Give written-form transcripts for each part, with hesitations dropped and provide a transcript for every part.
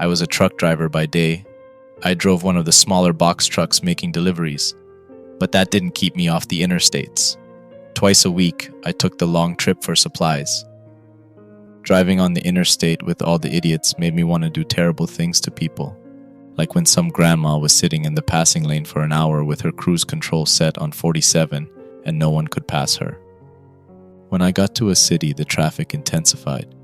I was a truck driver by day. I drove one of the smaller box trucks making deliveries, but that didn't keep me off the interstates. Twice a week, I took the long trip for supplies. Driving on the interstate with all the idiots made me want to do terrible things to people, like when some grandma was sitting in the passing lane for an hour with her cruise control set on 47 and no one could pass her. When I got to a city, the traffic intensified.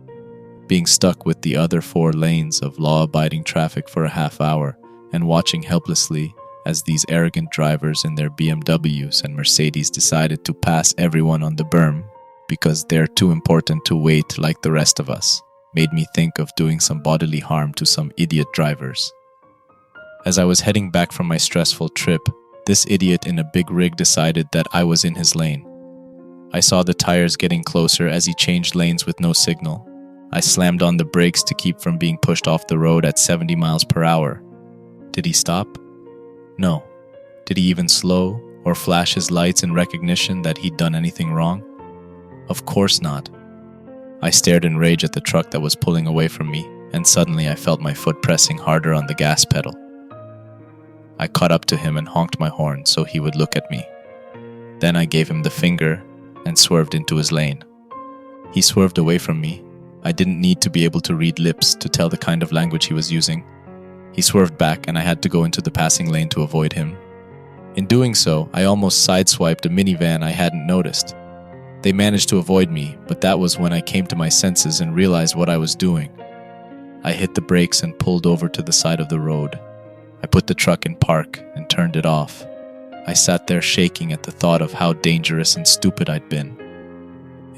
Being stuck with the other 4 lanes of law-abiding traffic for a half hour and watching helplessly as these arrogant drivers in their BMWs and Mercedes decided to pass everyone on the berm because they're too important to wait like the rest of us, made me think of doing some bodily harm to some idiot drivers. As I was heading back from my stressful trip, this idiot in a big rig decided that I was in his lane. I saw the tires getting closer as he changed lanes with no signal. I slammed on the brakes to keep from being pushed off the road at 70 miles per hour. Did he stop? No. Did he even slow or flash his lights in recognition that he'd done anything wrong? Of course not. I stared in rage at the truck that was pulling away from me, and suddenly I felt my foot pressing harder on the gas pedal. I caught up to him and honked my horn so he would look at me. Then I gave him the finger and swerved into his lane. He swerved away from me. I didn't need to be able to read lips to tell the kind of language he was using. He swerved back and I had to go into the passing lane to avoid him. In doing so, I almost sideswiped a minivan I hadn't noticed. They managed to avoid me, but that was when I came to my senses and realized what I was doing. I hit the brakes and pulled over to the side of the road. I put the truck in park and turned it off. I sat there shaking at the thought of how dangerous and stupid I'd been.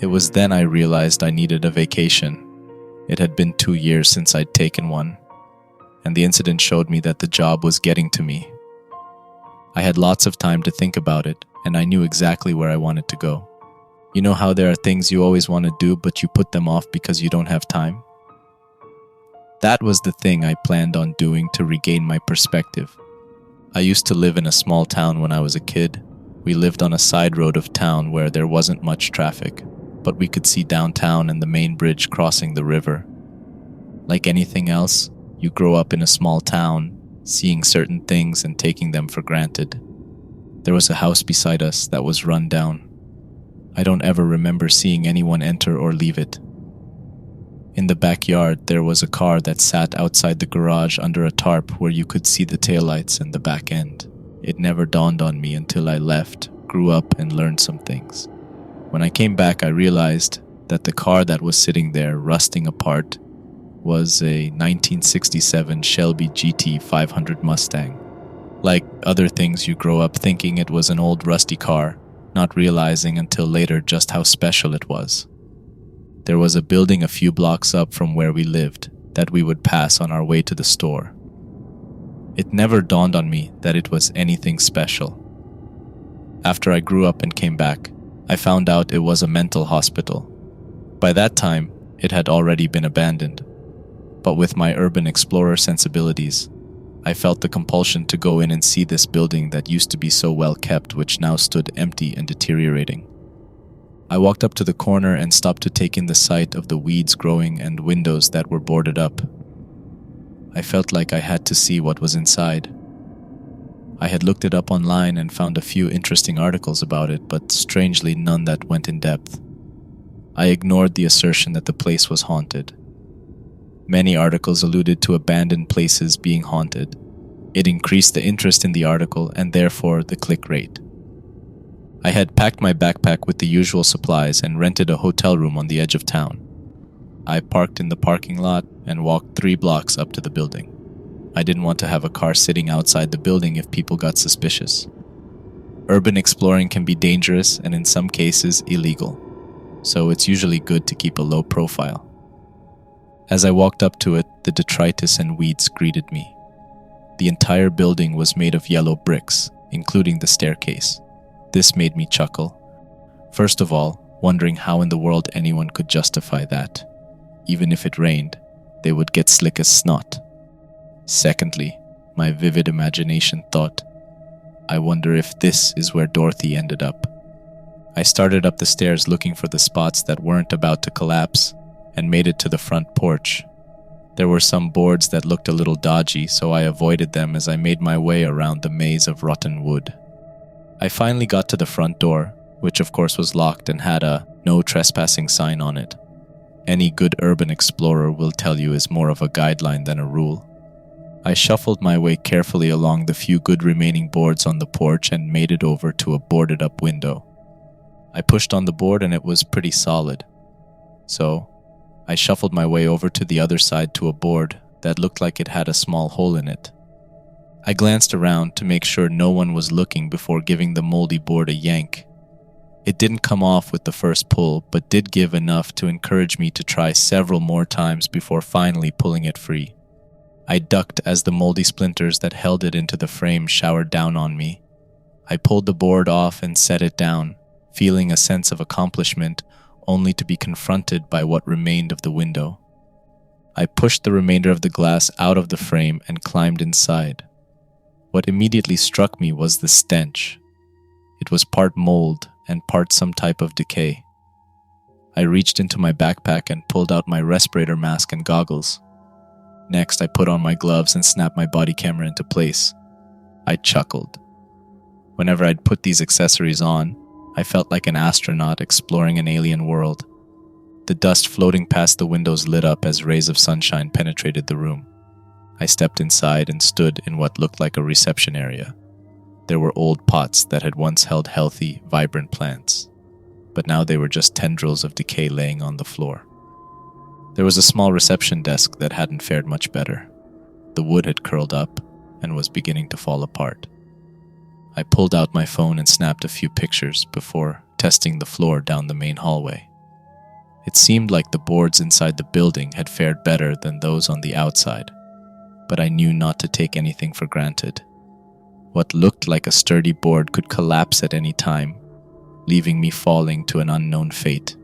It was then I realized I needed a vacation. It had been 2 years since I'd taken one, and the incident showed me that the job was getting to me. I had lots of time to think about it, and I knew exactly where I wanted to go. You know how there are things you always want to do, but you put them off because you don't have time? That was the thing I planned on doing to regain my perspective. I used to live in a small town when I was a kid. We lived on a side road of town where there wasn't much traffic, but we could see downtown and the main bridge crossing the river. Like anything else, you grow up in a small town, seeing certain things and taking them for granted. There was a house beside us that was run down. I don't ever remember seeing anyone enter or leave it. In the backyard, there was a car that sat outside the garage under a tarp where you could see the taillights and the back end. It never dawned on me until I left, grew up, and learned some things. When I came back, I realized that the car that was sitting there, rusting apart, was a 1967 Shelby GT 500 Mustang. Like other things, you grow up thinking it was an old rusty car, not realizing until later just how special it was. There was a building a few blocks up from where we lived that we would pass on our way to the store. It never dawned on me that it was anything special. After I grew up and came back, I found out it was a mental hospital. By that time, it had already been abandoned. But with my urban explorer sensibilities, I felt the compulsion to go in and see this building that used to be so well kept, which now stood empty and deteriorating. I walked up to the corner and stopped to take in the sight of the weeds growing and windows that were boarded up. I felt like I had to see what was inside. I had looked it up online and found a few interesting articles about it, but strangely none that went in depth. I ignored the assertion that the place was haunted. Many articles alluded to abandoned places being haunted. It increased the interest in the article and therefore the click rate. I had packed my backpack with the usual supplies and rented a hotel room on the edge of town. I parked in the parking lot and walked 3 blocks up to the building. I didn't want to have a car sitting outside the building if people got suspicious. Urban exploring can be dangerous and in some cases illegal, so it's usually good to keep a low profile. As I walked up to it, the detritus and weeds greeted me. The entire building was made of yellow bricks, including the staircase. This made me chuckle. First of all, wondering how in the world anyone could justify that. Even if it rained, they would get slick as snot. Secondly, my vivid imagination thought, I wonder if this is where Dorothy ended up. I started up the stairs looking for the spots that weren't about to collapse and made it to the front porch. There were some boards that looked a little dodgy, so I avoided them as I made my way around the maze of rotten wood. I finally got to the front door, which of course was locked and had a "no trespassing" sign on it. Any good urban explorer will tell you is more of a guideline than a rule. I shuffled my way carefully along the few good remaining boards on the porch and made it over to a boarded-up window. I pushed on the board and it was pretty solid. So, I shuffled my way over to the other side to a board that looked like it had a small hole in it. I glanced around to make sure no one was looking before giving the moldy board a yank. It didn't come off with the first pull, but did give enough to encourage me to try several more times before finally pulling it free. I ducked as the moldy splinters that held it into the frame showered down on me. I pulled the board off and set it down, feeling a sense of accomplishment, only to be confronted by what remained of the window. I pushed the remainder of the glass out of the frame and climbed inside. What immediately struck me was the stench. It was part mold and part some type of decay. I reached into my backpack and pulled out my respirator mask and goggles. Next, I put on my gloves and snapped my body camera into place. I chuckled. Whenever I'd put these accessories on, I felt like an astronaut exploring an alien world. The dust floating past the windows lit up as rays of sunshine penetrated the room. I stepped inside and stood in what looked like a reception area. There were old pots that had once held healthy, vibrant plants, but now they were just tendrils of decay laying on the floor. There was a small reception desk that hadn't fared much better. The wood had curled up and was beginning to fall apart. I pulled out my phone and snapped a few pictures before testing the floor down the main hallway. It seemed like the boards inside the building had fared better than those on the outside, but I knew not to take anything for granted. What looked like a sturdy board could collapse at any time, leaving me falling to an unknown fate.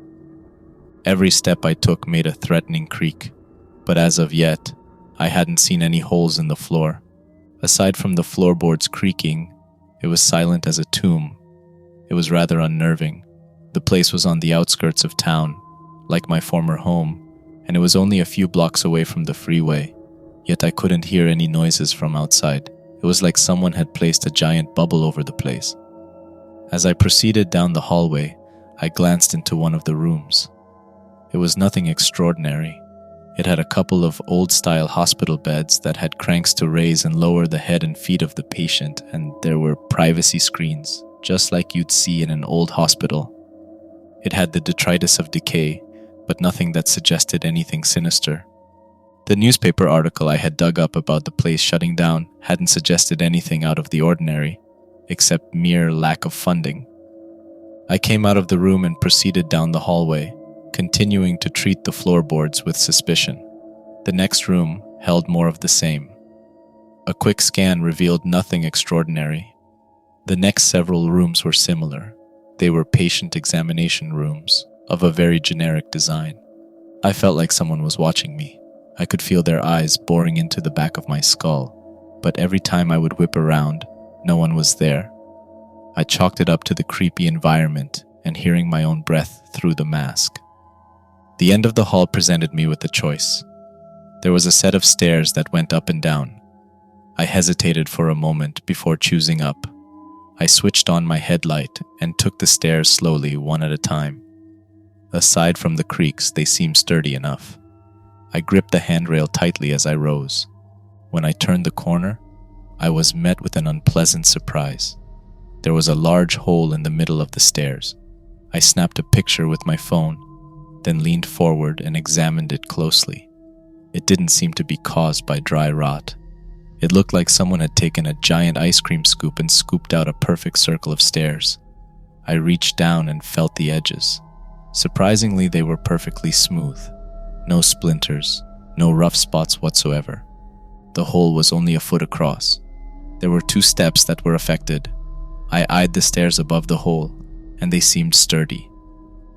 Every step I took made a threatening creak, but as of yet, I hadn't seen any holes in the floor. Aside from the floorboards creaking, it was silent as a tomb. It was rather unnerving. The place was on the outskirts of town, like my former home, and it was only a few blocks away from the freeway, yet I couldn't hear any noises from outside. It was like someone had placed a giant bubble over the place. As I proceeded down the hallway, I glanced into one of the rooms. It was nothing extraordinary. It had a couple of old-style hospital beds that had cranks to raise and lower the head and feet of the patient, and there were privacy screens, just like you'd see in an old hospital. It had the detritus of decay, but nothing that suggested anything sinister. The newspaper article I had dug up about the place shutting down hadn't suggested anything out of the ordinary, except mere lack of funding. I came out of the room and proceeded down the hallway, continuing to treat the floorboards with suspicion. The next room held more of the same. A quick scan revealed nothing extraordinary. The next several rooms were similar. They were patient examination rooms, of a very generic design. I felt like someone was watching me. I could feel their eyes boring into the back of my skull, but every time I would whip around, no one was there. I chalked it up to the creepy environment and hearing my own breath through the mask. The end of the hall presented me with a choice. There was a set of stairs that went up and down. I hesitated for a moment before choosing up. I switched on my headlight and took the stairs slowly, one at a time. Aside from the creaks, they seemed sturdy enough. I gripped the handrail tightly as I rose. When I turned the corner, I was met with an unpleasant surprise. There was a large hole in the middle of the stairs. I snapped a picture with my phone, then leaned forward and examined it closely. It didn't seem to be caused by dry rot. It looked like someone had taken a giant ice cream scoop and scooped out a perfect circle of stairs. I reached down and felt the edges. Surprisingly, they were perfectly smooth. No splinters, no rough spots whatsoever. The hole was only a foot across. There were 2 steps that were affected. I eyed the stairs above the hole, and they seemed sturdy.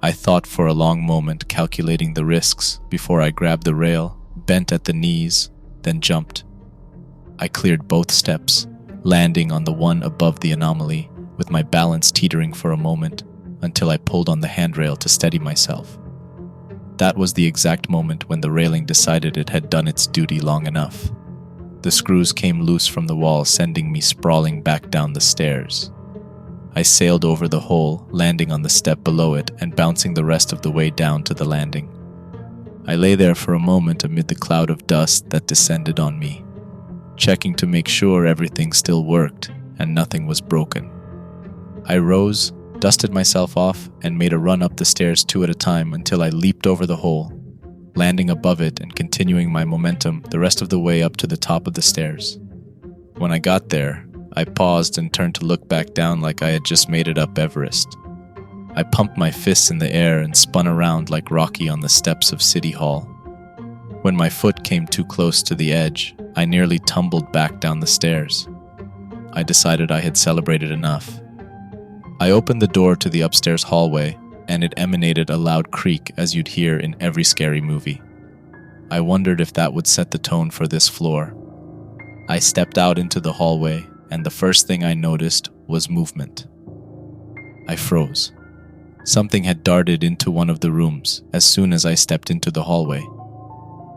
I thought for a long moment, calculating the risks, before I grabbed the rail, bent at the knees, then jumped. I cleared both steps, landing on the one above the anomaly, with my balance teetering for a moment, until I pulled on the handrail to steady myself. That was the exact moment when the railing decided it had done its duty long enough. The screws came loose from the wall, sending me sprawling back down the stairs. I sailed over the hole, landing on the step below it and bouncing the rest of the way down to the landing. I lay there for a moment amid the cloud of dust that descended on me, checking to make sure everything still worked and nothing was broken. I rose, dusted myself off, and made a run up the stairs 2 at a time until I leaped over the hole, landing above it and continuing my momentum the rest of the way up to the top of the stairs. When I got there, I paused and turned to look back down like I had just made it up Everest. I pumped my fists in the air and spun around like Rocky on the steps of City Hall. When my foot came too close to the edge, I nearly tumbled back down the stairs. I decided I had celebrated enough. I opened the door to the upstairs hallway, and it emanated a loud creak as you'd hear in every scary movie. I wondered if that would set the tone for this floor. I stepped out into the hallway, and the first thing I noticed was movement. I froze. Something had darted into one of the rooms as soon as I stepped into the hallway.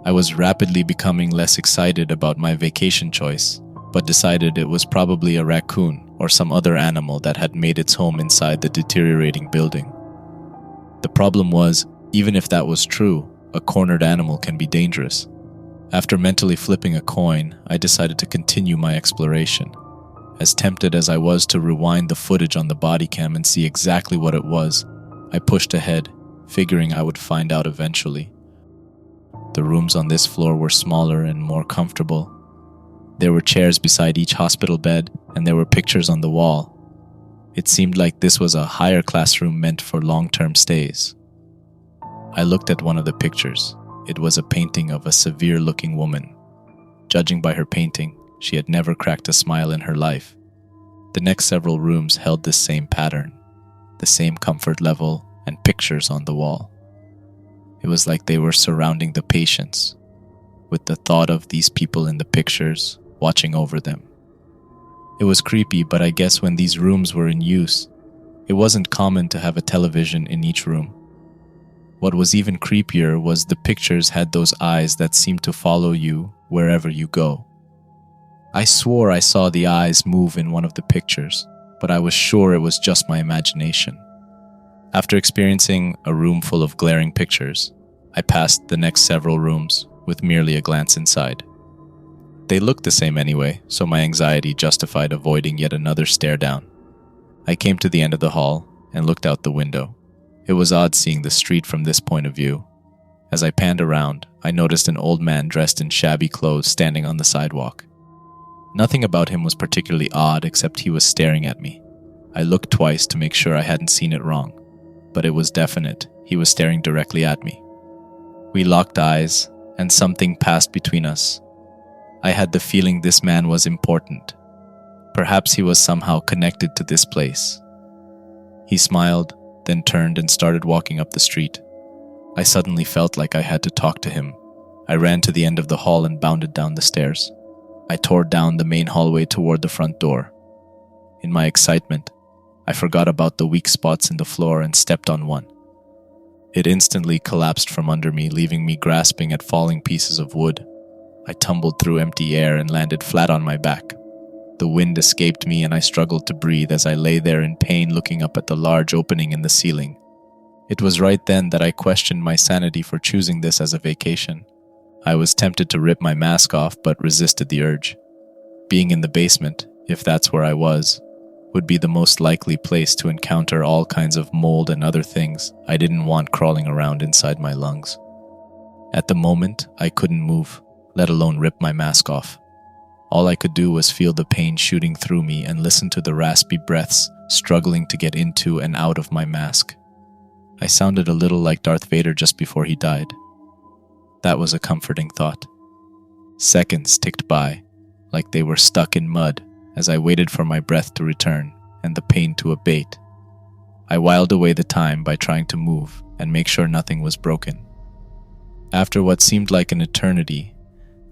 I was rapidly becoming less excited about my vacation choice, but decided it was probably a raccoon or some other animal that had made its home inside the deteriorating building. The problem was, even if that was true, a cornered animal can be dangerous. After mentally flipping a coin, I decided to continue my exploration. As tempted as I was to rewind the footage on the body cam and see exactly what it was, I pushed ahead, figuring I would find out eventually. The rooms on this floor were smaller and more comfortable. There were chairs beside each hospital bed, and there were pictures on the wall. It seemed like this was a higher class room meant for long-term stays. I looked at one of the pictures. It was a painting of a severe-looking woman. Judging by her painting, she had never cracked a smile in her life. The next several rooms held this same pattern, the same comfort level and pictures on the wall. It was like they were surrounding the patients, with the thought of these people in the pictures watching over them. It was creepy, but I guess when these rooms were in use, it wasn't common to have a television in each room. What was even creepier was the pictures had those eyes that seemed to follow you wherever you go. I swore I saw the eyes move in one of the pictures, but I was sure it was just my imagination. After experiencing a room full of glaring pictures, I passed the next several rooms with merely a glance inside. They looked the same anyway, so my anxiety justified avoiding yet another stare down. I came to the end of the hall and looked out the window. It was odd seeing the street from this point of view. As I panned around, I noticed an old man dressed in shabby clothes standing on the sidewalk. Nothing about him was particularly odd except he was staring at me. I looked twice to make sure I hadn't seen it wrong, but it was definite. He was staring directly at me. We locked eyes, and something passed between us. I had the feeling this man was important. Perhaps he was somehow connected to this place. He smiled, then turned and started walking up the street. I suddenly felt like I had to talk to him. I ran to the end of the hall and bounded down the stairs. I tore down the main hallway toward the front door. In my excitement, I forgot about the weak spots in the floor and stepped on one. It instantly collapsed from under me, leaving me grasping at falling pieces of wood. I tumbled through empty air and landed flat on my back. The wind escaped me and I struggled to breathe as I lay there in pain looking up at the large opening in the ceiling. It was right then that I questioned my sanity for choosing this as a vacation. I was tempted to rip my mask off but resisted the urge. Being in the basement, if that's where I was, would be the most likely place to encounter all kinds of mold and other things I didn't want crawling around inside my lungs. At the moment, I couldn't move, let alone rip my mask off. All I could do was feel the pain shooting through me and listen to the raspy breaths struggling to get into and out of my mask. I sounded a little like Darth Vader just before he died. That was a comforting thought. Seconds ticked by, like they were stuck in mud, as I waited for my breath to return and the pain to abate. I whiled away the time by trying to move and make sure nothing was broken. After what seemed like an eternity,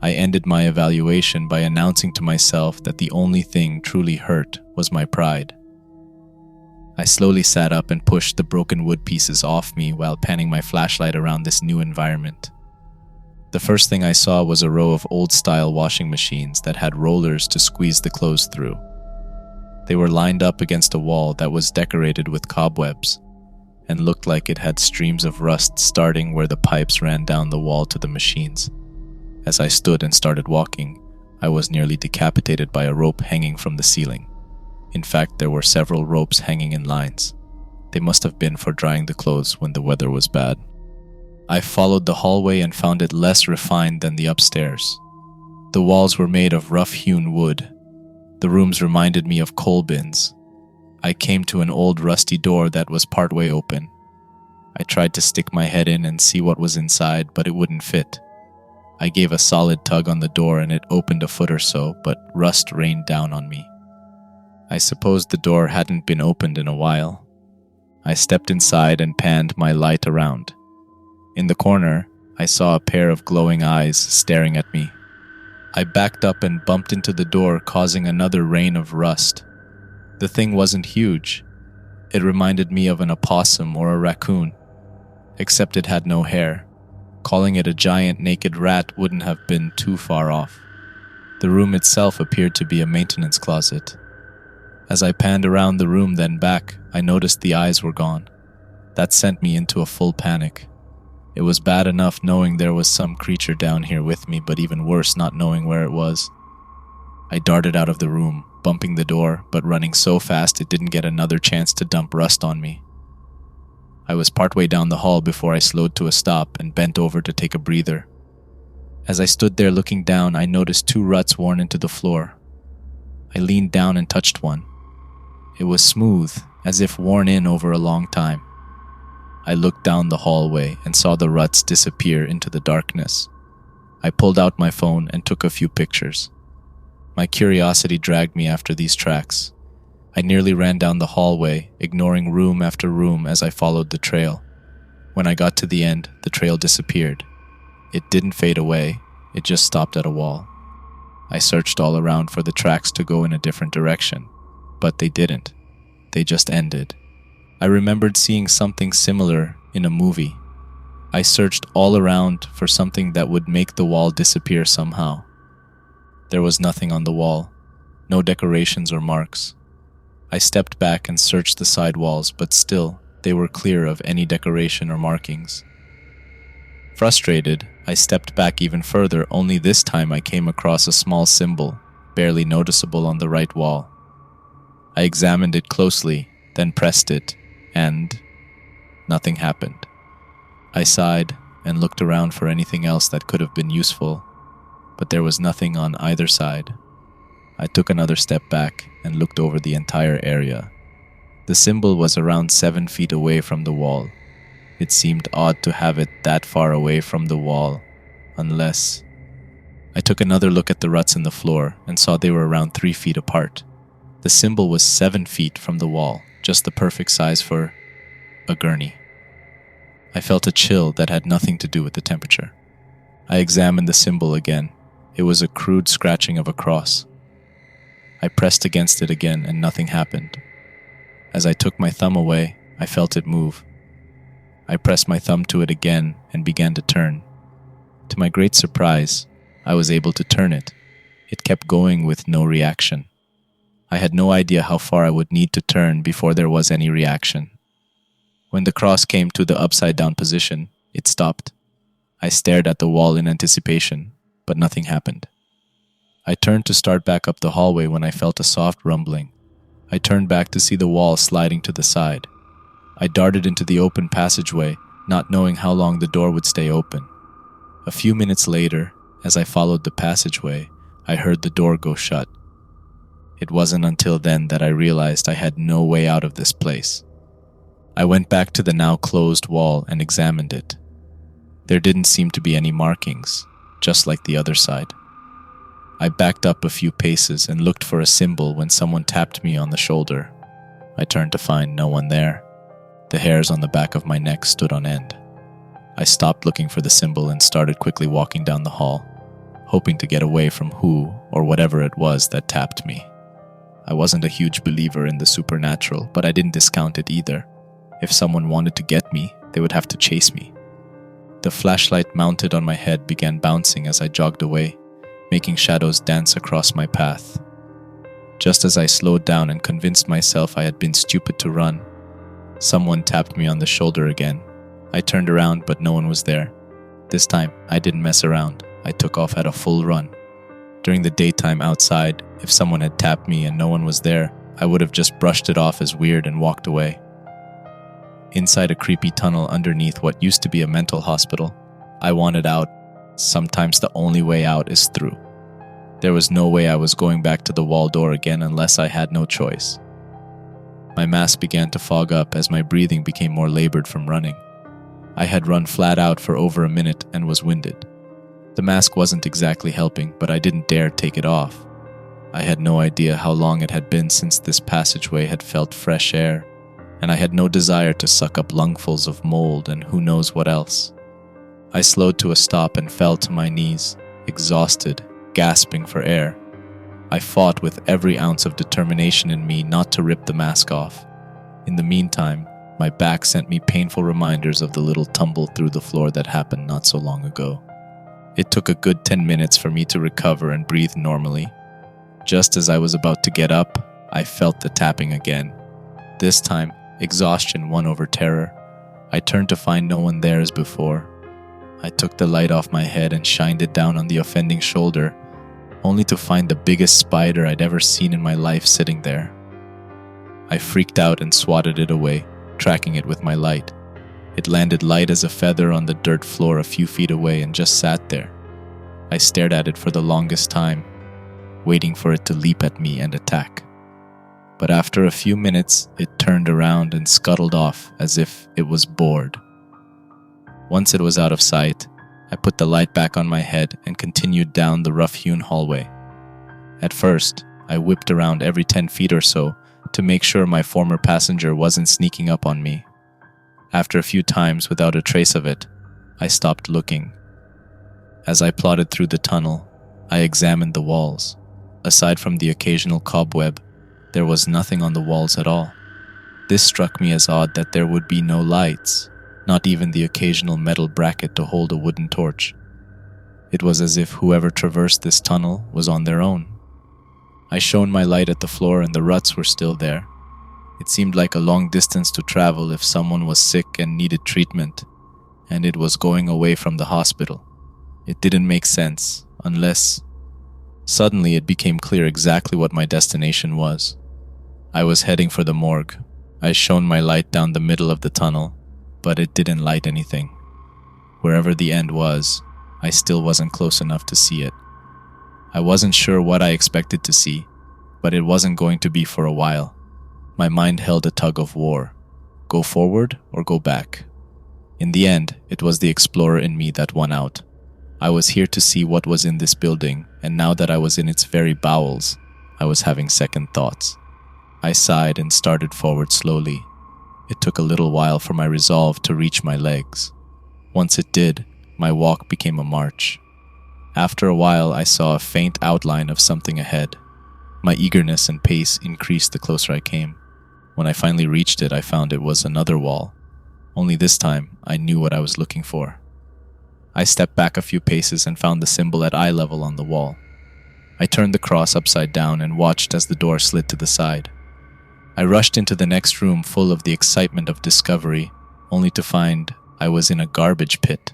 I ended my evaluation by announcing to myself that the only thing truly hurt was my pride. I slowly sat up and pushed the broken wood pieces off me while panning my flashlight around this new environment. The first thing I saw was a row of old-style washing machines that had rollers to squeeze the clothes through. They were lined up against a wall that was decorated with cobwebs and looked like it had streams of rust starting where the pipes ran down the wall to the machines. As I stood and started walking, I was nearly decapitated by a rope hanging from the ceiling. In fact, there were several ropes hanging in lines. They must have been for drying the clothes when the weather was bad. I followed the hallway and found it less refined than the upstairs. The walls were made of rough-hewn wood. The rooms reminded me of coal bins. I came to an old rusty door that was partway open. I tried to stick my head in and see what was inside, but it wouldn't fit. I gave a solid tug on the door and it opened a foot or so, but rust rained down on me. I suppose the door hadn't been opened in a while. I stepped inside and panned my light around. In the corner, I saw a pair of glowing eyes staring at me. I backed up and bumped into the door, causing another rain of rust. The thing wasn't huge. It reminded me of an opossum or a raccoon, except it had no hair. Calling it a giant naked rat wouldn't have been too far off. The room itself appeared to be a maintenance closet. As I panned around the room then back, I noticed the eyes were gone. That sent me into a full panic. It was bad enough knowing there was some creature down here with me, but even worse not knowing where it was. I darted out of the room, bumping the door, but running so fast it didn't get another chance to dump rust on me. I was partway down the hall before I slowed to a stop and bent over to take a breather. As I stood there looking down, I noticed 2 ruts worn into the floor. I leaned down and touched one. It was smooth, as if worn in over a long time. I looked down the hallway and saw the ruts disappear into the darkness. I pulled out my phone and took a few pictures. My curiosity dragged me after these tracks. I nearly ran down the hallway, ignoring room after room as I followed the trail. When I got to the end, the trail disappeared. It didn't fade away, it just stopped at a wall. I searched all around for the tracks to go in a different direction, but they didn't. They just ended. I remembered seeing something similar in a movie. I searched all around for something that would make the wall disappear somehow. There was nothing on the wall, no decorations or marks. I stepped back and searched the side walls, but still, they were clear of any decoration or markings. Frustrated, I stepped back even further, only this time I came across a small symbol, barely noticeable on the right wall. I examined it closely, then pressed it, and nothing happened. I sighed and looked around for anything else that could have been useful, but there was nothing on either side. I took another step back and looked over the entire area. The symbol was around 7 feet away from the wall. It seemed odd to have it that far away from the wall, unless... I took another look at the ruts in the floor and saw they were around 3 feet apart. The symbol was 7 feet from the wall, just the perfect size for a gurney. I felt a chill that had nothing to do with the temperature. I examined the symbol again. It was a crude scratching of a cross. I pressed against it again and nothing happened. As I took my thumb away, I felt it move. I pressed my thumb to it again and began to turn. To my great surprise, I was able to turn it. It kept going with no reaction. I had no idea how far I would need to turn before there was any reaction. When the cross came to the upside-down position, it stopped. I stared at the wall in anticipation, but nothing happened. I turned to start back up the hallway when I felt a soft rumbling. I turned back to see the wall sliding to the side. I darted into the open passageway, not knowing how long the door would stay open. A few minutes later, as I followed the passageway, I heard the door go shut. It wasn't until then that I realized I had no way out of this place. I went back to the now closed wall and examined it. There didn't seem to be any markings, just like the other side. I backed up a few paces and looked for a symbol when someone tapped me on the shoulder. I turned to find no one there. The hairs on the back of my neck stood on end. I stopped looking for the symbol and started quickly walking down the hall, hoping to get away from who or whatever it was that tapped me. I wasn't a huge believer in the supernatural, but I didn't discount it either. If someone wanted to get me, they would have to chase me. The flashlight mounted on my head began bouncing as I jogged away, making shadows dance across my path. Just as I slowed down and convinced myself I had been stupid to run, someone tapped me on the shoulder again. I turned around, but no one was there. This time, I didn't mess around. I took off at a full run. During the daytime outside, if someone had tapped me and no one was there, I would have just brushed it off as weird and walked away. Inside a creepy tunnel underneath what used to be a mental hospital, I wanted out. Sometimes the only way out is through. There was no way I was going back to the wall door again unless I had no choice. My mask began to fog up as my breathing became more labored from running. I had run flat out for over a minute and was winded. The mask wasn't exactly helping, but I didn't dare take it off. I had no idea how long it had been since this passageway had felt fresh air, and I had no desire to suck up lungfuls of mold and who knows what else. I slowed to a stop and fell to my knees, exhausted, gasping for air. I fought with every ounce of determination in me not to rip the mask off. In the meantime, my back sent me painful reminders of the little tumble through the floor that happened not so long ago. It took a good 10 minutes for me to recover and breathe normally. Just as I was about to get up, I felt the tapping again. This time, exhaustion won over terror. I turned to find no one there as before. I took the light off my head and shined it down on the offending shoulder, only to find the biggest spider I'd ever seen in my life sitting there. I freaked out and swatted it away, tracking it with my light. It landed light as a feather on the dirt floor a few feet away and just sat there. I stared at it for the longest time, waiting for it to leap at me and attack. But after a few minutes, it turned around and scuttled off as if it was bored. Once it was out of sight, I put the light back on my head and continued down the rough-hewn hallway. At first, I whipped around every 10 feet or so to make sure my former passenger wasn't sneaking up on me. After a few times without a trace of it, I stopped looking. As I plodded through the tunnel, I examined the walls. Aside from the occasional cobweb, there was nothing on the walls at all. This struck me as odd that there would be no lights, not even the occasional metal bracket to hold a wooden torch. It was as if whoever traversed this tunnel was on their own. I shone my light at the floor and the ruts were still there. It seemed like a long distance to travel if someone was sick and needed treatment, and it was going away from the hospital. It didn't make sense, unless... Suddenly it became clear exactly what my destination was. I was heading for the morgue. I shone my light down the middle of the tunnel, but it didn't light anything. Wherever the end was, I still wasn't close enough to see it. I wasn't sure what I expected to see, but it wasn't going to be for a while. My mind held a tug of war. Go forward or go back? In the end, it was the explorer in me that won out. I was here to see what was in this building, and now that I was in its very bowels, I was having second thoughts. I sighed and started forward slowly. It took a little while for my resolve to reach my legs. Once it did, my walk became a march. After a while, I saw a faint outline of something ahead. My eagerness and pace increased the closer I came. When I finally reached it, I found it was another wall. Only this time, I knew what I was looking for. I stepped back a few paces and found the symbol at eye level on the wall. I turned the cross upside down and watched as the door slid to the side. I rushed into the next room full of the excitement of discovery, only to find I was in a garbage pit.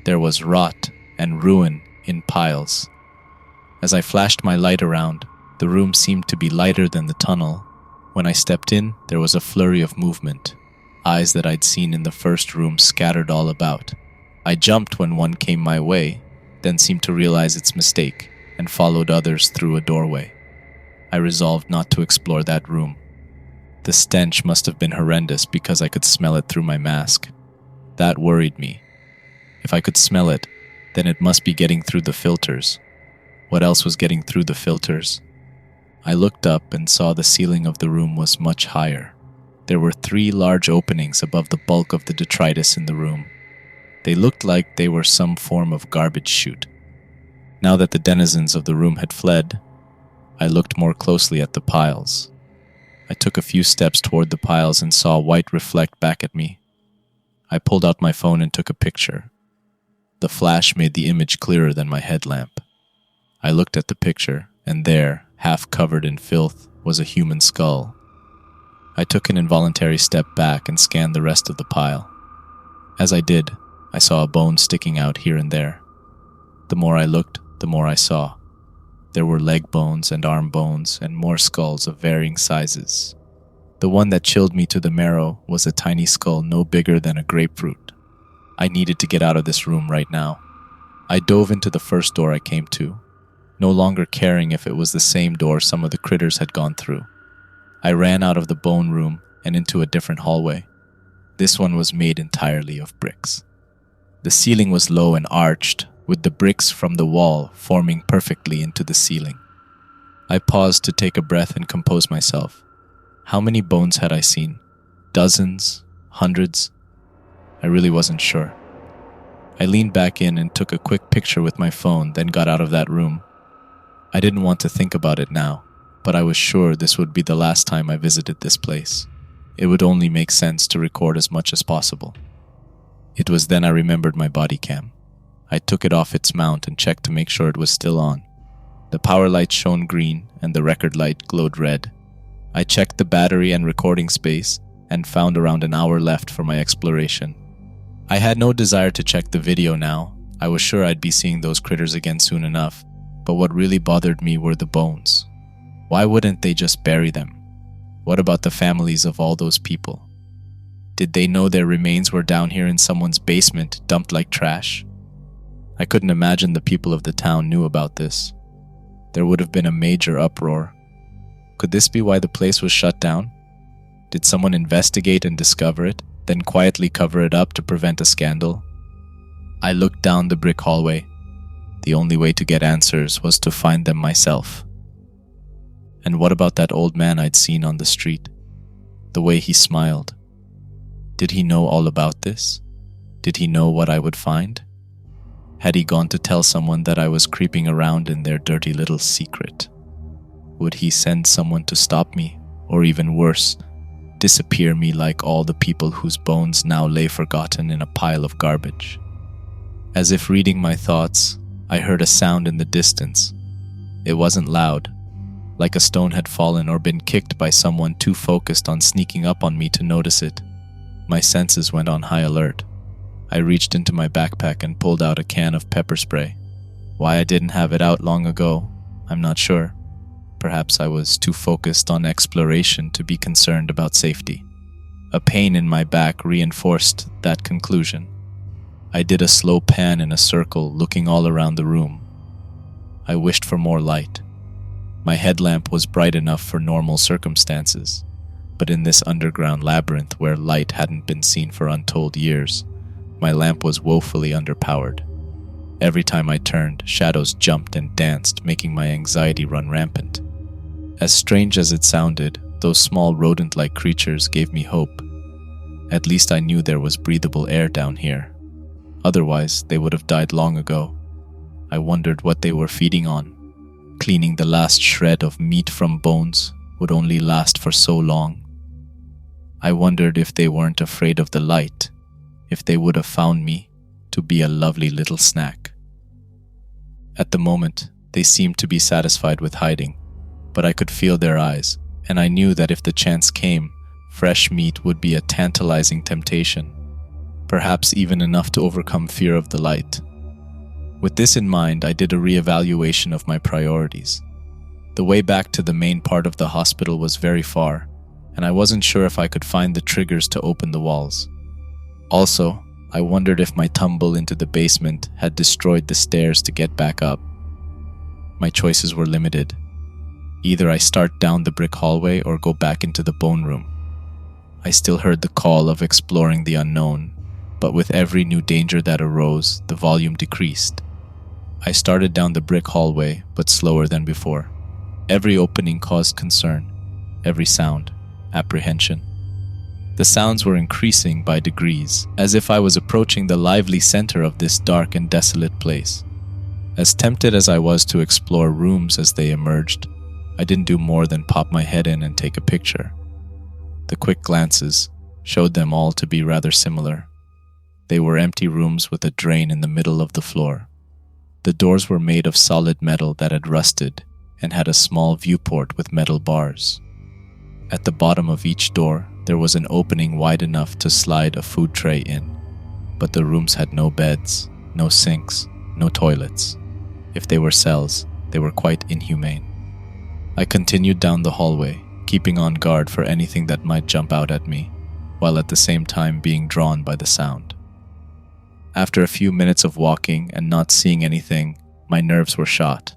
There was rot and ruin in piles. As I flashed my light around, the room seemed to be lighter than the tunnel. When I stepped in, there was a flurry of movement. Eyes that I'd seen in the first room scattered all about. I jumped when one came my way, then seemed to realize its mistake, and followed others through a doorway. I resolved not to explore that room. The stench must have been horrendous because I could smell it through my mask. That worried me. If I could smell it, then it must be getting through the filters. What else was getting through the filters? I looked up and saw the ceiling of the room was much higher. There were 3 large openings above the bulk of the detritus in the room. They looked like they were some form of garbage chute. Now that the denizens of the room had fled, I looked more closely at the piles. I took a few steps toward the piles and saw white reflect back at me. I pulled out my phone and took a picture. The flash made the image clearer than my headlamp. I looked at the picture, and there, half covered in filth, was a human skull. I took an involuntary step back and scanned the rest of the pile. As I did, I saw a bone sticking out here and there. The more I looked, the more I saw. There were leg bones and arm bones and more skulls of varying sizes. The one that chilled me to the marrow was a tiny skull no bigger than a grapefruit. I needed to get out of this room right now. I dove into the first door I came to, no longer caring if it was the same door some of the critters had gone through. I ran out of the bone room and into a different hallway. This one was made entirely of bricks. The ceiling was low and arched, with the bricks from the wall forming perfectly into the ceiling. I paused to take a breath and compose myself. How many bones had I seen? Dozens? Hundreds? I really wasn't sure. I leaned back in and took a quick picture with my phone, then got out of that room. I didn't want to think about it now, but I was sure this would be the last time I visited this place. It would only make sense to record as much as possible. It was then I remembered my body cam. I took it off its mount and checked to make sure it was still on. The power light shone green and the record light glowed red. I checked the battery and recording space and found around an hour left for my exploration. I had no desire to check the video now. I was sure I'd be seeing those critters again soon enough, but what really bothered me were the bones. Why wouldn't they just bury them? What about the families of all those people? Did they know their remains were down here in someone's basement, dumped like trash? I couldn't imagine the people of the town knew about this. There would have been a major uproar. Could this be why the place was shut down? Did someone investigate and discover it, then quietly cover it up to prevent a scandal? I looked down the brick hallway. The only way to get answers was to find them myself. And what about that old man I'd seen on the street? The way he smiled. Did he know all about this? Did he know what I would find? Had he gone to tell someone that I was creeping around in their dirty little secret? Would he send someone to stop me, or even worse, disappear me like all the people whose bones now lay forgotten in a pile of garbage? As if reading my thoughts, I heard a sound in the distance. It wasn't loud, like a stone had fallen or been kicked by someone too focused on sneaking up on me to notice it. My senses went on high alert. I reached into my backpack and pulled out a can of pepper spray. Why I didn't have it out long ago, I'm not sure. Perhaps I was too focused on exploration to be concerned about safety. A pain in my back reinforced that conclusion. I did a slow pan in a circle, looking all around the room. I wished for more light. My headlamp was bright enough for normal circumstances, but in this underground labyrinth where light hadn't been seen for untold years, my lamp was woefully underpowered. Every time I turned, shadows jumped and danced, making my anxiety run rampant. As strange as it sounded, those small rodent-like creatures gave me hope. At least I knew there was breathable air down here. Otherwise, they would have died long ago. I wondered what they were feeding on. Cleaning the last shred of meat from bones would only last for so long. I wondered if they weren't afraid of the light, if they would have found me to be a lovely little snack. At the moment, they seemed to be satisfied with hiding, but I could feel their eyes, and I knew that if the chance came, fresh meat would be a tantalizing temptation, perhaps even enough to overcome fear of the light. With this in mind, I did a reevaluation of my priorities. The way back to the main part of the hospital was very far, and I wasn't sure if I could find the triggers to open the walls. Also, I wondered if my tumble into the basement had destroyed the stairs to get back up. My choices were limited. Either I start down the brick hallway or go back into the bone room. I still heard the call of exploring the unknown, but with every new danger that arose, the volume decreased. I started down the brick hallway, but slower than before. Every opening caused concern, every sound, apprehension. The sounds were increasing by degrees, as if I was approaching the lively center of this dark and desolate place. As tempted as I was to explore rooms as they emerged, I didn't do more than pop my head in and take a picture. The quick glances showed them all to be rather similar. They were empty rooms with a drain in the middle of the floor. The doors were made of solid metal that had rusted and had a small viewport with metal bars. At the bottom of each door, there was an opening wide enough to slide a food tray in, but the rooms had no beds, no sinks, no toilets. If they were cells, they were quite inhumane. I continued down the hallway, keeping on guard for anything that might jump out at me, while at the same time being drawn by the sound. After a few minutes of walking and not seeing anything, my nerves were shot.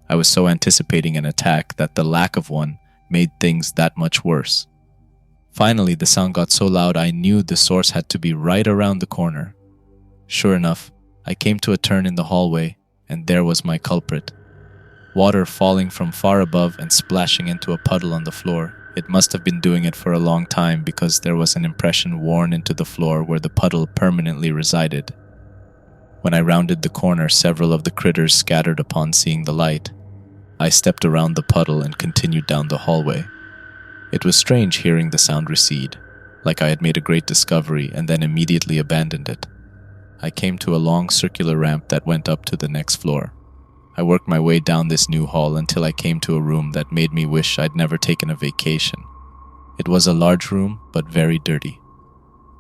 I was so anticipating an attack that the lack of one made things that much worse. Finally, the sound got so loud I knew the source had to be right around the corner. Sure enough, I came to a turn in the hallway, and there was my culprit. Water falling from far above and splashing into a puddle on the floor. It must have been doing it for a long time because there was an impression worn into the floor where the puddle permanently resided. When I rounded the corner, several of the critters scattered upon seeing the light. I stepped around the puddle and continued down the hallway. It was strange hearing the sound recede, like I had made a great discovery and then immediately abandoned it. I came to a long circular ramp that went up to the next floor. I worked my way down this new hall until I came to a room that made me wish I'd never taken a vacation. It was a large room, but very dirty.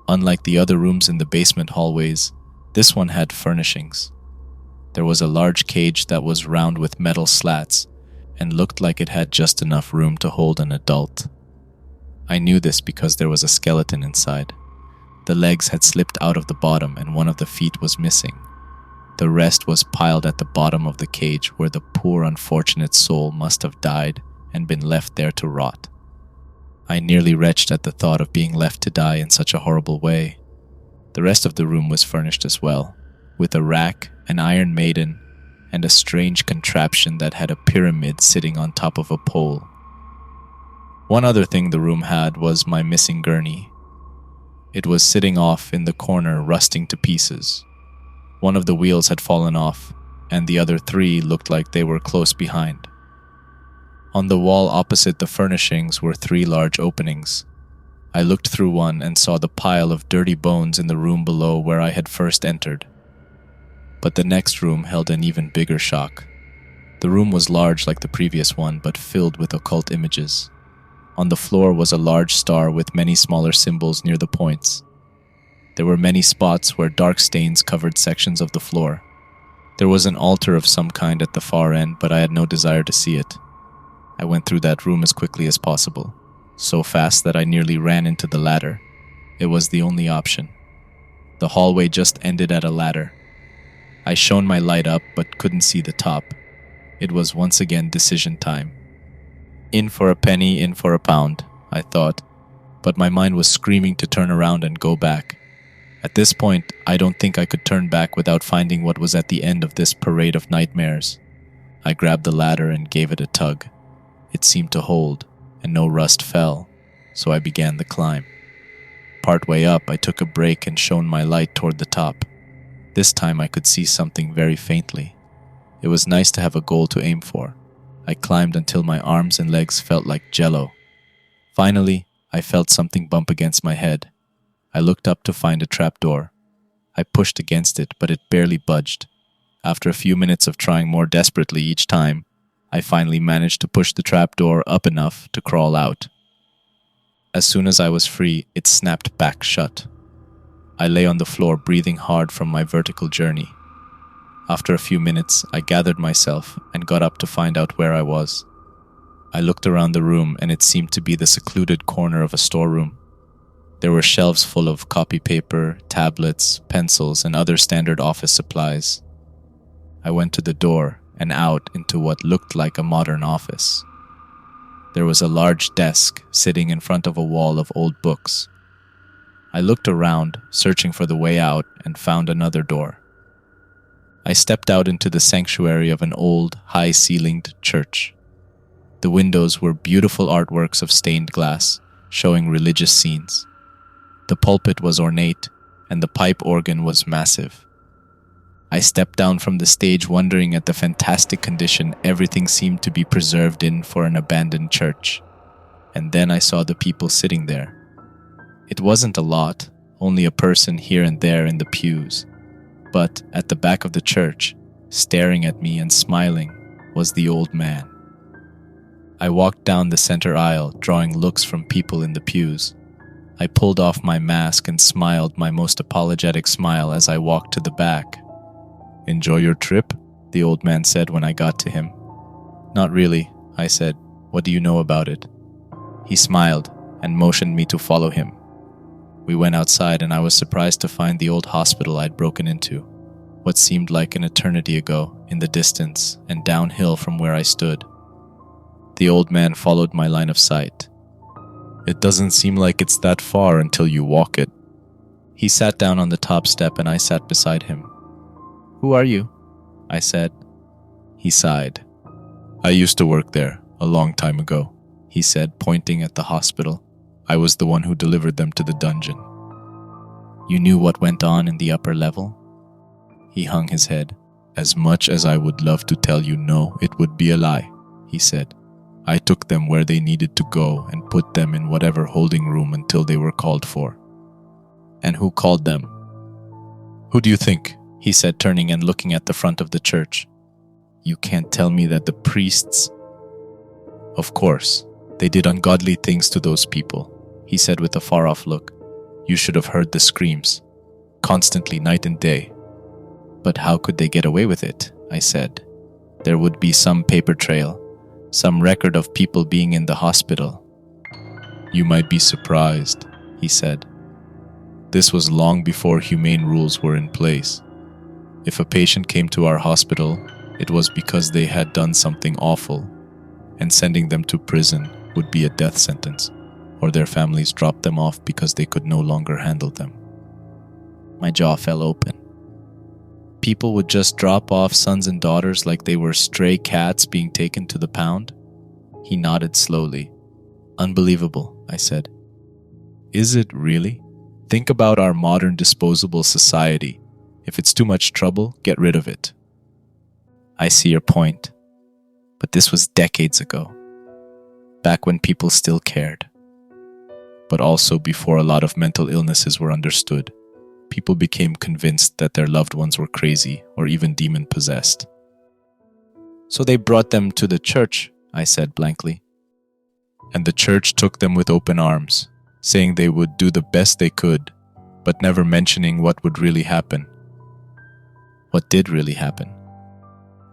Unlike the other rooms in the basement hallways, this one had furnishings. There was a large cage that was round with metal slats and looked like it had just enough room to hold an adult. I knew this because there was a skeleton inside. The legs had slipped out of the bottom and one of the feet was missing. The rest was piled at the bottom of the cage where the poor unfortunate soul must have died and been left there to rot. I nearly retched at the thought of being left to die in such a horrible way. The rest of the room was furnished as well, with a rack, an iron maiden, and a strange contraption that had a pyramid sitting on top of a pole. One other thing the room had was my missing gurney. It was sitting off in the corner, rusting to pieces. One of the wheels had fallen off, and the other three looked like they were close behind. On the wall opposite the furnishings were 3 large openings. I looked through one and saw the pile of dirty bones in the room below where I had first entered. But the next room held an even bigger shock. The room was large like the previous one, but filled with occult images. On the floor was a large star with many smaller symbols near the points. There were many spots where dark stains covered sections of the floor. There was an altar of some kind at the far end, but I had no desire to see it. I went through that room as quickly as possible, so fast that I nearly ran into the ladder. It was the only option. The hallway just ended at a ladder. I shone my light up but couldn't see the top. It was once again decision time. In for a penny, in for a pound, I thought, but my mind was screaming to turn around and go back. At this point, I don't think I could turn back without finding what was at the end of this parade of nightmares. I grabbed the ladder and gave it a tug. It seemed to hold, and no rust fell, so I began the climb. Partway up, I took a break and shone my light toward the top. This time I could see something very faintly. It was nice to have a goal to aim for. I climbed until my arms and legs felt like jello. Finally, I felt something bump against my head. I looked up to find a trapdoor. I pushed against it, but it barely budged. After a few minutes of trying more desperately each time, I finally managed to push the trapdoor up enough to crawl out. As soon as I was free, it snapped back shut. I lay on the floor, breathing hard from my vertical journey. After a few minutes, I gathered myself and got up to find out where I was. I looked around the room and it seemed to be the secluded corner of a storeroom. There were shelves full of copy paper, tablets, pencils, and other standard office supplies. I went to the door and out into what looked like a modern office. There was a large desk sitting in front of a wall of old books. I looked around, searching for the way out, and found another door. I stepped out into the sanctuary of an old, high-ceilinged church. The windows were beautiful artworks of stained glass, showing religious scenes. The pulpit was ornate, and the pipe organ was massive. I stepped down from the stage wondering at the fantastic condition everything seemed to be preserved in for an abandoned church. And then I saw the people sitting there. It wasn't a lot, only a person here and there in the pews. But at the back of the church, staring at me and smiling, was the old man. I walked down the center aisle, drawing looks from people in the pews. I pulled off my mask and smiled my most apologetic smile as I walked to the back. "Enjoy your trip?" the old man said when I got to him. "Not really," I said. "What do you know about it?" He smiled and motioned me to follow him. We went outside and I was surprised to find the old hospital I'd broken into, what seemed like an eternity ago, in the distance and downhill from where I stood. The old man followed my line of sight. "It doesn't seem like it's that far until you walk it." He sat down on the top step and I sat beside him. "Who are you?" I said. He sighed. "I used to work there, a long time ago," he said, pointing at the hospital. "I was the one who delivered them to the dungeon." "You knew what went on in the upper level?" He hung his head. "As much as I would love to tell you no, it would be a lie," he said. "I took them where they needed to go and put them in whatever holding room until they were called for." "And who called them?" "Who do you think?" he said, turning and looking at the front of the church. "You can't tell me that the priests—" "Of course, they did ungodly things to those people," he said with a far-off look. "You should have heard the screams, constantly, night and day." "But how could they get away with it?" I said. "There would be some paper trail, some record of people being in the hospital." "You might be surprised," he said. "This was long before humane rules were in place. If a patient came to our hospital, it was because they had done something awful, and sending them to prison would be a death sentence, or their families dropped them off because they could no longer handle them." My jaw fell open. People would just drop off sons and daughters like they were stray cats being taken to the pound? He nodded slowly. "Unbelievable," I said. "Is it really? Think about our modern disposable society. If it's too much trouble, get rid of it." "I see your point. But this was decades ago, back when people still cared. But also before a lot of mental illnesses were understood. People became convinced that their loved ones were crazy or even demon-possessed." "So they brought them to the church," I said blankly. "And the church took them with open arms, saying they would do the best they could, but never mentioning what would really happen." "What did really happen?"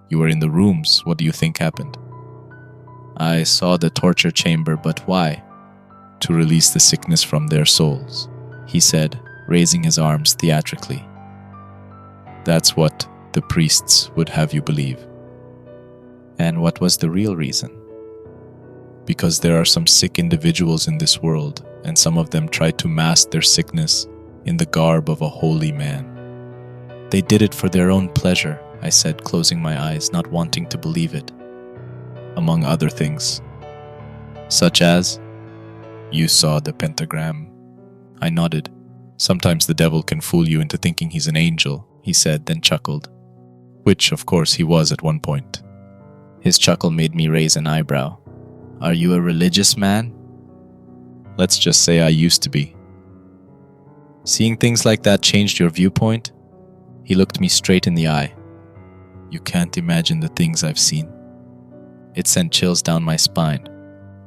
"You were in the rooms. What do you think happened?" "I saw the torture chamber, but why?" "To release the sickness from their souls," he said, raising his arms theatrically. "That's what the priests would have you believe." "And what was the real reason?" "Because there are some sick individuals in this world, and some of them try to mask their sickness in the garb of a holy man." "They did it for their own pleasure," I said, closing my eyes, not wanting to believe it. "Among other things." "Such as?" "You saw the pentagram." I nodded. "Sometimes the devil can fool you into thinking he's an angel," he said, then chuckled. Which, of course, he was at one point. His chuckle made me raise an eyebrow. "Are you a religious man?" "Let's just say I used to be." "Seeing things like that changed your viewpoint?" He looked me straight in the eye. "You can't imagine the things I've seen." It sent chills down my spine.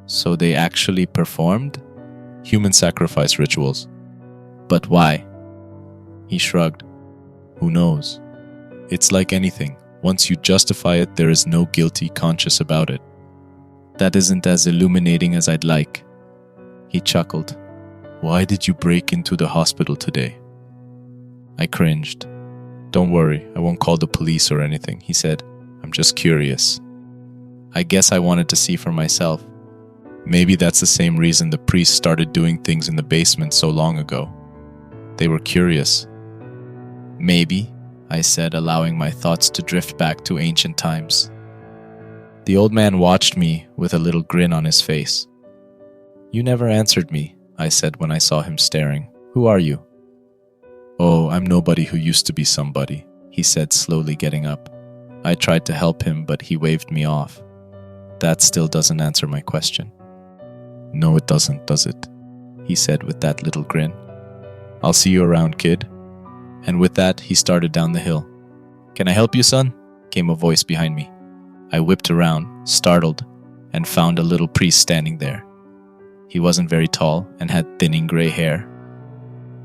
"So they actually performed?" "Human sacrifice rituals." "But why?" He shrugged. "Who knows? It's like anything. Once you justify it, there is no guilty conscience about it." "That isn't as illuminating as I'd like." He chuckled. "Why did you break into the hospital today?" I cringed. "Don't worry, I won't call the police or anything," he said. "I'm just curious." I guess I wanted to see for myself. Maybe that's the same reason the priests started doing things in the basement so long ago. They were curious. "Maybe," I said, allowing my thoughts to drift back to ancient times. The old man watched me with a little grin on his face. "You never answered me," I said when I saw him staring. "Who are you?" "Oh, I'm nobody who used to be somebody," he said, slowly getting up. I tried to help him, but he waved me off. That still doesn't answer my question. No, it doesn't, does it? He said with that little grin. I'll see you around, kid. And with that, he started down the hill. Can I help you, son? Came a voice behind me. I whipped around, startled, and found a little priest standing there. He wasn't very tall and had thinning gray hair.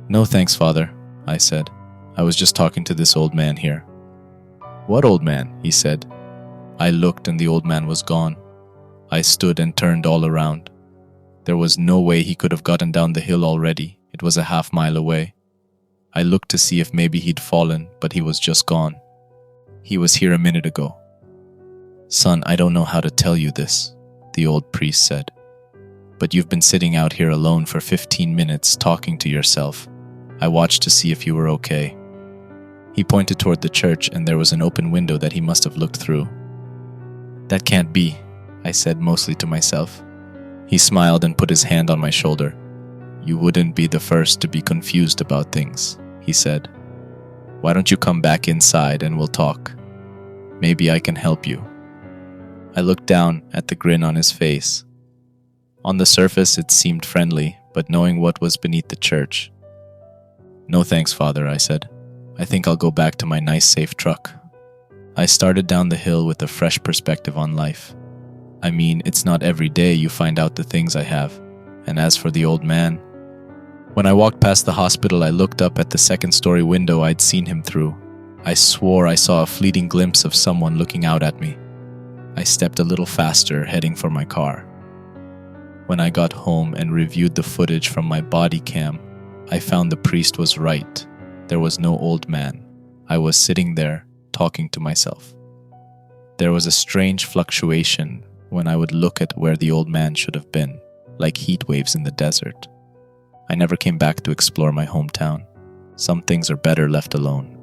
No thanks, Father, I said. I was just talking to this old man here. What old man? He said. I looked and the old man was gone. I stood and turned all around. There was no way he could have gotten down the hill already. It was a half-mile away. I looked to see if maybe he'd fallen, but he was just gone. He was here a minute ago. Son, I don't know how to tell you this, the old priest said. But you've been sitting out here alone for 15 minutes talking to yourself. I watched to see if you were okay. He pointed toward the church and there was an open window that he must have looked through. That can't be, I said mostly to myself. He smiled and put his hand on my shoulder. You wouldn't be the first to be confused about things, he said. Why don't you come back inside and we'll talk? Maybe I can help you. I looked down at the grin on his face. On the surface it seemed friendly, but knowing what was beneath the church. No thanks, Father, I said. I think I'll go back to my nice safe truck. I started down the hill with a fresh perspective on life. I mean, it's not every day you find out the things I have. And as for the old man, when I walked past the hospital, I looked up at the second-story window I'd seen him through. I swore I saw a fleeting glimpse of someone looking out at me. I stepped a little faster, heading for my car. When I got home and reviewed the footage from my body cam, I found the priest was right. There was no old man. I was sitting there, talking to myself. There was a strange fluctuation when I would look at where the old man should have been, like heat waves in the desert. I never came back to explore my hometown. Some things are better left alone.